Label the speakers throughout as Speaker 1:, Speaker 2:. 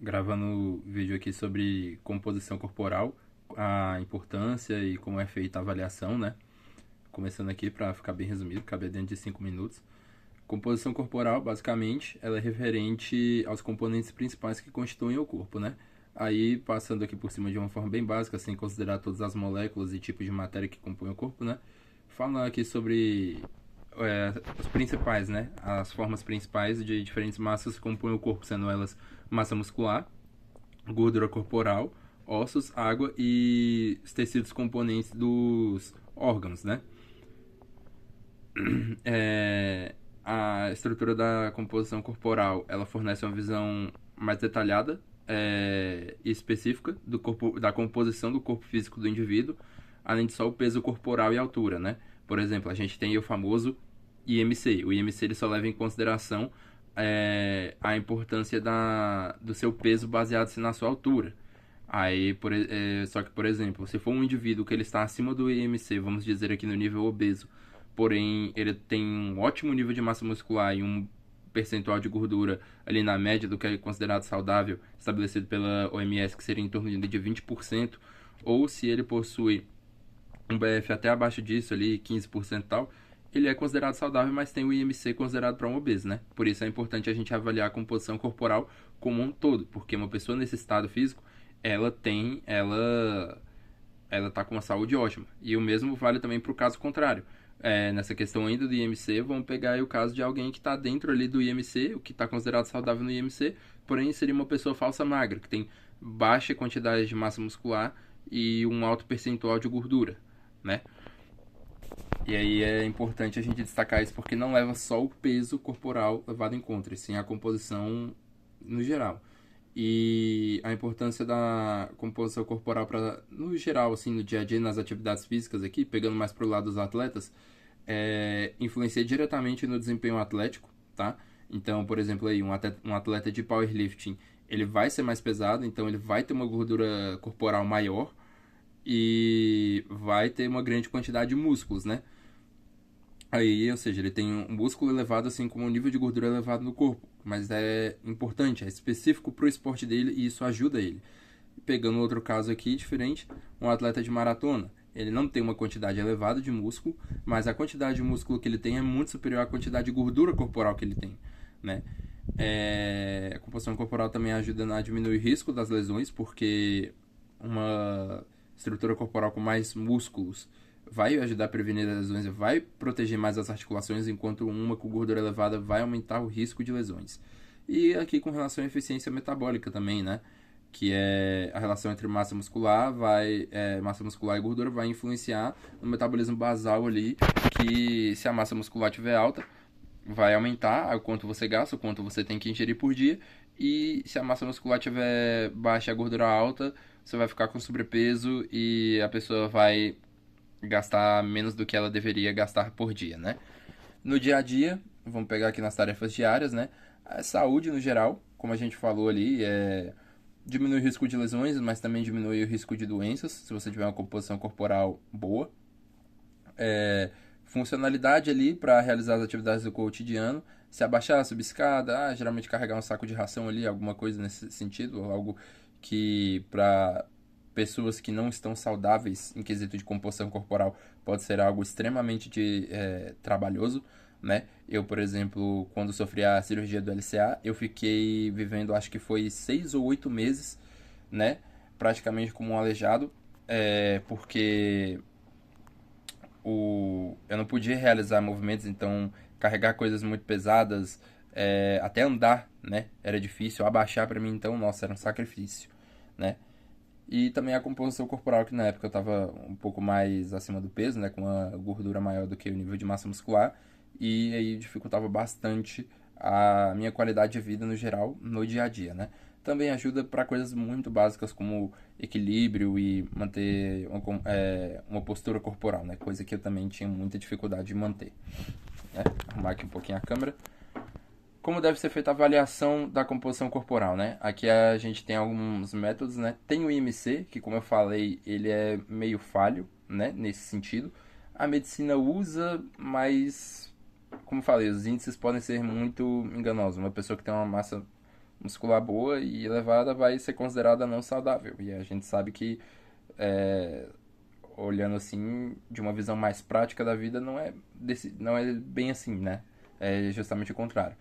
Speaker 1: gravando vídeo aqui sobre composição corporal, a importância e como é feita a avaliação, né? Começando aqui para ficar bem resumido, cabe dentro de 5 minutos. Composição corporal, basicamente, ela é referente aos componentes principais que constituem o corpo, né? Aí, passando aqui por cima de uma forma bem básica, sem considerar todas as moléculas e tipos de matéria que compõem o corpo, né? Falando aqui sobre os principais, né? As formas principais de diferentes massas que compõem o corpo, sendo elas massa muscular, gordura corporal, ossos, água e os tecidos componentes dos órgãos, né? A estrutura da composição corporal, ela fornece uma visão mais detalhada e específica do corpo, da composição do corpo físico do indivíduo, além de só o peso corporal e altura, né? Por exemplo, a gente tem o famoso IMC. O IMC ele só leva em consideração a importância do seu peso baseado-se na sua altura. Aí, só que, por exemplo, se for um indivíduo que ele está acima do IMC, vamos dizer aqui no nível obeso, porém ele tem um ótimo nível de massa muscular e um percentual de gordura ali na média do que é considerado saudável, estabelecido pela OMS, que seria em torno de 20%, ou se ele possui um BF até abaixo disso, ali 15% e tal, ele é considerado saudável, mas tem o IMC considerado para um obeso, né? Por isso é importante a gente avaliar a composição corporal como um todo, porque uma pessoa nesse estado físico, ela tá com uma saúde ótima. E o mesmo vale também para o caso contrário. Nessa questão ainda do IMC, vamos pegar aí o caso de alguém que está dentro ali do IMC, o que está considerado saudável no IMC, porém seria uma pessoa falsa magra, que tem baixa quantidade de massa muscular e um alto percentual de gordura, né? E aí é importante a gente destacar isso porque não leva só o peso corporal levado em conta, e sim a composição no geral. E a importância da composição corporal para no geral, assim, no dia a dia, nas atividades físicas aqui, pegando mais pro lado dos atletas, influencia diretamente no desempenho atlético, tá? Então, por exemplo, aí, um atleta de powerlifting, ele vai ser mais pesado, então ele vai ter uma gordura corporal maior e vai ter uma grande quantidade de músculos, né? Aí, ou seja, ele tem um músculo elevado, assim como um nível de gordura elevado no corpo. Mas é importante, é específico pro esporte dele e isso ajuda ele. Pegando outro caso aqui, diferente, um atleta de maratona. Ele não tem uma quantidade elevada de músculo, mas a quantidade de músculo que ele tem é muito superior à quantidade de gordura corporal que ele tem, né? A composição corporal também ajuda a diminuir o risco das lesões, porque uma estrutura corporal com mais músculos vai ajudar a prevenir lesões e vai proteger mais as articulações, enquanto uma com gordura elevada vai aumentar o risco de lesões. E aqui com relação à eficiência metabólica também, né? Que é a relação entre massa muscular e gordura vai influenciar no metabolismo basal ali, que se a massa muscular estiver alta, vai aumentar o quanto você gasta, o quanto você tem que ingerir por dia, e se a massa muscular estiver baixa e a gordura alta, você vai ficar com sobrepeso e a pessoa vai gastar menos do que ela deveria gastar por dia, né? No dia a dia, vamos pegar aqui nas tarefas diárias, né? A saúde no geral, como a gente falou ali, diminui o risco de lesões, mas também diminui o risco de doenças, se você tiver uma composição corporal boa. Funcionalidade ali para realizar as atividades do cotidiano, se abaixar, subir escada, geralmente carregar um saco de ração ali, alguma coisa nesse sentido, algo que para pessoas que não estão saudáveis em quesito de composição corporal pode ser algo extremamente trabalhoso, né? Eu, por exemplo, quando sofri a cirurgia do LCA, eu fiquei vivendo, acho que foi 6 ou 8 meses, né? Praticamente como um aleijado, porque eu não podia realizar movimentos, então carregar coisas muito pesadas, até andar, né? Era difícil, abaixar para mim, então, nossa, era um sacrifício, né? E também a composição corporal, que na época eu estava um pouco mais acima do peso, né? Com uma gordura maior do que o nível de massa muscular. E aí dificultava bastante a minha qualidade de vida no geral, no dia a dia, né? Também ajuda para coisas muito básicas como equilíbrio e manter uma postura corporal, né? Coisa que eu também tinha muita dificuldade de manter, né? Arrumar aqui um pouquinho a câmera. Como deve ser feita a avaliação da composição corporal, né? Aqui a gente tem alguns métodos, né? Tem o IMC, que como eu falei, ele é meio falho, né? Nesse sentido. A medicina usa, mas, como eu falei, os índices podem ser muito enganosos. Uma pessoa que tem uma massa muscular boa e elevada vai ser considerada não saudável. E a gente sabe que, olhando assim, de uma visão mais prática da vida, não é bem assim, né? É justamente o contrário.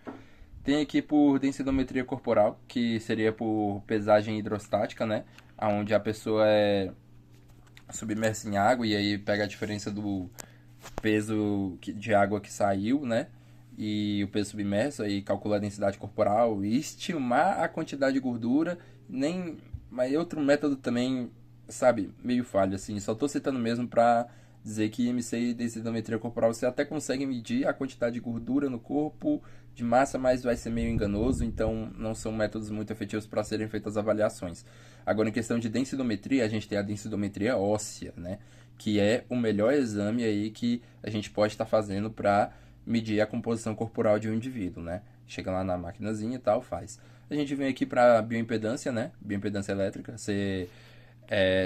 Speaker 1: Tem aqui por densitometria corporal, que seria por pesagem hidrostática, né? Onde a pessoa é submersa em água e aí pega a diferença do peso de água que saiu, né? E o peso submerso, aí calcula a densidade corporal e estimar a quantidade de gordura. Nem. Mas outro método também, sabe, meio falho, assim. Só tô citando mesmo pra dizer que IMC e densitometria corporal você até consegue medir a quantidade de gordura no corpo, de massa, mas vai ser meio enganoso, então não são métodos muito efetivos para serem feitas avaliações. Agora, em questão de densitometria, a gente tem a densitometria óssea, né? Que é o melhor exame aí que a gente pode estar fazendo para medir a composição corporal de um indivíduo, né? Chega lá na maquinazinha e tal, faz. A gente vem aqui para bioimpedância, né? Bioimpedância elétrica. Você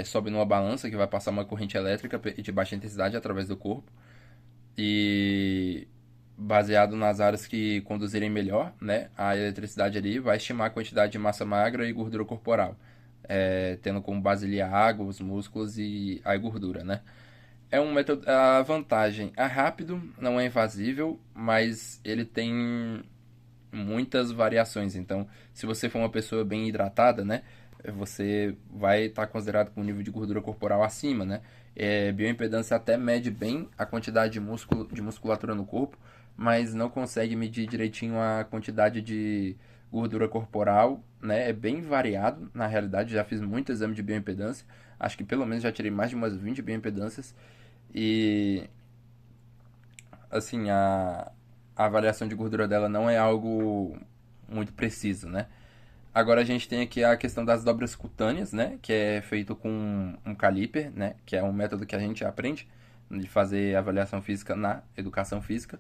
Speaker 1: sobe numa balança que vai passar uma corrente elétrica de baixa intensidade através do corpo e baseado nas áreas que conduzirem melhor, né? A eletricidade ali vai estimar a quantidade de massa magra e gordura corporal, tendo como base ali a água, os músculos e a gordura, né? É um método. A vantagem é rápido, não é invasível, mas ele tem muitas variações. Então, se você for uma pessoa bem hidratada, né, você vai estar considerado com um nível de gordura corporal acima, né? Bioimpedância até mede bem a quantidade de musculatura no corpo, mas não consegue medir direitinho a quantidade de gordura corporal, né? É bem variado, na realidade, já fiz muito exame de bioimpedância, acho que pelo menos já tirei mais de umas 20 bioimpedâncias e assim, a avaliação de gordura dela não é algo muito preciso, né? Agora a gente tem aqui a questão das dobras cutâneas, né? Que é feito com um caliper, né? Que é um método que a gente aprende de fazer avaliação física na educação física.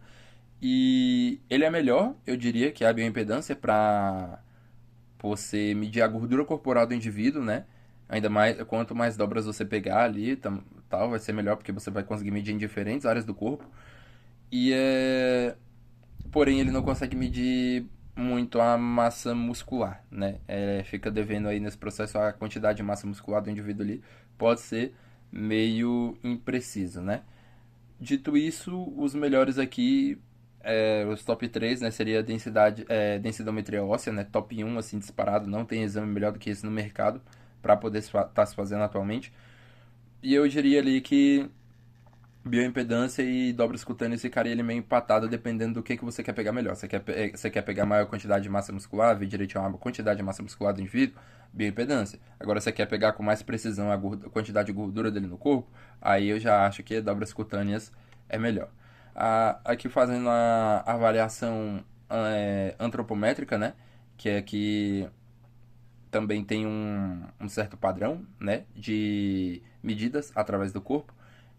Speaker 1: E ele é melhor, eu diria, que a bioimpedância para você medir a gordura corporal do indivíduo, né? Ainda mais, quanto mais dobras você pegar ali, tal, vai ser melhor porque você vai conseguir medir em diferentes áreas do corpo. E porém ele não consegue medir muito a massa muscular, né? Fica devendo aí nesse processo a quantidade de massa muscular do indivíduo ali pode ser meio impreciso, né? Dito isso, os melhores aqui, os top 3, né? Seria densitometria óssea, né? Top um assim, disparado. Não tem exame melhor do que esse no mercado para poder estar se fazendo atualmente. E eu diria ali que bioimpedância e dobras cutâneas ficaria ele meio empatado dependendo do que você quer pegar melhor. Você quer pegar maior quantidade de massa muscular, ver direitinho a quantidade de massa muscular do indivíduo, bioimpedância. Agora você quer pegar com mais precisão a quantidade de gordura dele no corpo, aí eu já acho que dobras cutâneas é melhor. Aqui fazendo a avaliação antropométrica, né? Que é que também tem um certo padrão, né, de medidas através do corpo.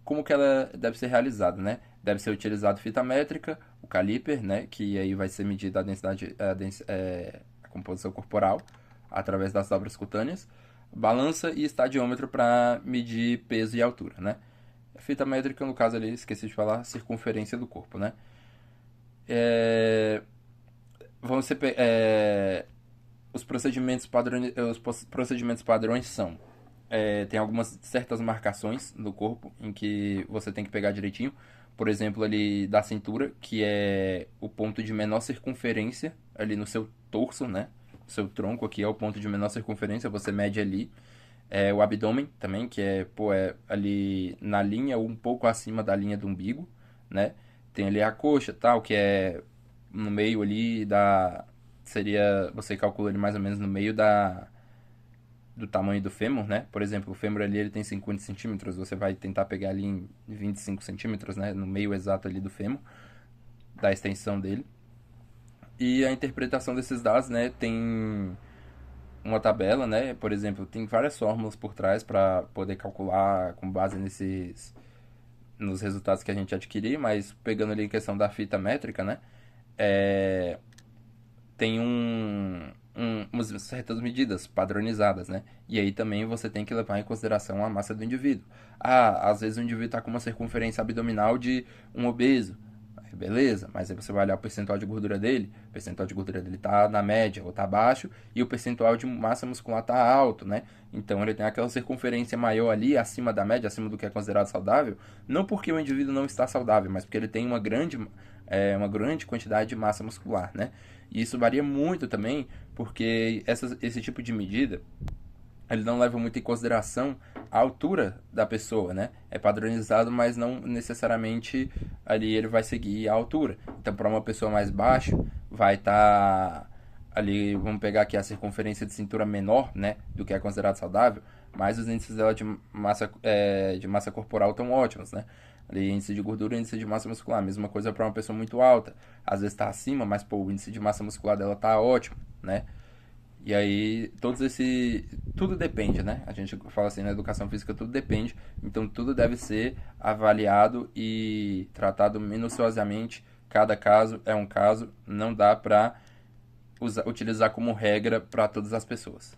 Speaker 1: Como que ela deve ser realizada, né? Deve ser utilizado fita métrica, o caliper, né, que aí vai ser medida a densidade, a composição corporal através das dobras cutâneas, balança e estadiômetro para medir peso e altura, né? Fita métrica, no caso ali, esqueci de falar, circunferência do corpo, né? É, vão ser, os procedimentos padrões são tem algumas certas marcações no corpo em que você tem que pegar direitinho. Por exemplo, ali da cintura, que é o ponto de menor circunferência ali no seu torso, né? O seu tronco aqui é o ponto de menor circunferência, você mede ali. O abdômen também, que é ali na linha ou um pouco acima da linha do umbigo, né? Tem ali a coxa, tal, que é no meio ali da seria, você calcula ele mais ou menos no meio do tamanho do fêmur, né? Por exemplo, o fêmur ali ele tem 50 centímetros, você vai tentar pegar ali em 25 centímetros, né? No meio exato ali do fêmur, da extensão dele. E a interpretação desses dados, né? Tem uma tabela, né? Por exemplo, tem várias fórmulas por trás para poder calcular com base nos resultados que a gente adquirir, mas pegando ali em questão da fita métrica, né? Tem umas certas medidas padronizadas, né? E aí também você tem que levar em consideração a massa do indivíduo. Às vezes o indivíduo está com uma circunferência abdominal de um obeso. beleza, mas aí você vai olhar o percentual de gordura dele, o percentual de gordura dele tá na média ou tá baixo, e o percentual de massa muscular tá alto, né? Então ele tem aquela circunferência maior ali, acima da média, acima do que é considerado saudável, não porque o indivíduo não está saudável, mas porque ele tem uma grande quantidade de massa muscular, né? E isso varia muito também, porque esse tipo de medida ele não leva muito em consideração a altura da pessoa, né? É padronizado, mas não necessariamente ali ele vai seguir a altura. Então, para uma pessoa mais baixa, vai estar ali, vamos pegar aqui a circunferência de cintura menor, né? Do que é considerado saudável, mas os índices dela de massa corporal estão ótimos, né? Ali, índice de gordura e índice de massa muscular. Mesma coisa para uma pessoa muito alta. Às vezes está acima, mas pô, o índice de massa muscular dela está ótimo, né? E aí, tudo depende, né? A gente fala assim, na educação física tudo depende, então tudo deve ser avaliado e tratado minuciosamente. Cada caso é um caso, não dá pra utilizar como regra para todas as pessoas.